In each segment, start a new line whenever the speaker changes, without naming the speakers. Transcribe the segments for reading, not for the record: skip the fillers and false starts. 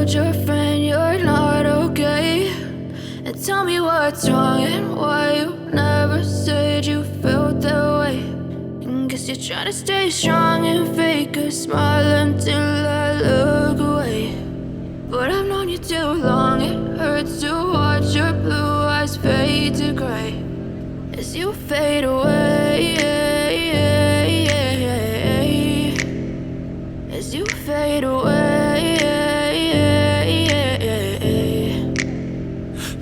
told your friend you're not okay, and tell me what's wrong and why you never said you felt that way. And guess you're trying to stay strong and fake a smile until I look away. But I've known you too long, it hurts to watch your blue eyes fade to gray as you fade away, as you fade away.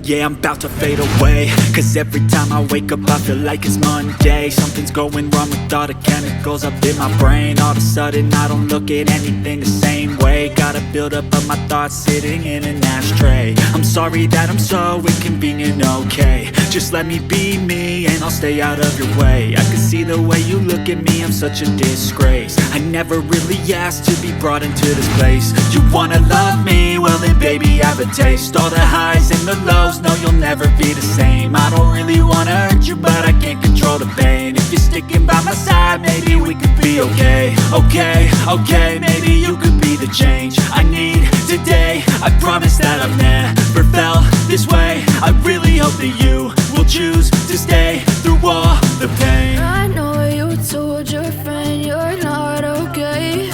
Yeah, I'm about to fade away, cause every time I wake up I feel like it's Monday. Something's going wrong with all the chemicals up in my brain. All of a sudden I don't look at anything the same way. Gotta build up of my thoughts sitting in an ashtray. I'm sorry that I'm so inconvenient, okay. Just let me be me and I'll stay out of your way. I can see the way you look at me, I'm such a disgrace. I never really asked to be brought into this place. You wanna love me? Well then baby have a taste. All the highs and the lows, no you'll never be the same. I don't really wanna hurt you but I can't control the pain. If you're sticking by my side maybe we could be okay. Okay, maybe you could be the change I need today. I promise that I've never felt this way. I really hope that you will choose to stay through all the pain.
I know you told your friend you're not okay,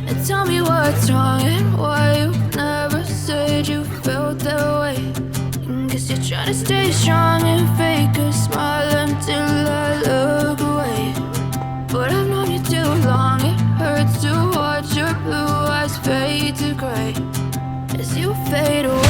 and tell me what's wrong and why you never said you felt that way. And guess you're trying to stay strong and fake a smile until I look away. But I've known you too long, it hurts to watch your blue eyes fade to gray as you fade away.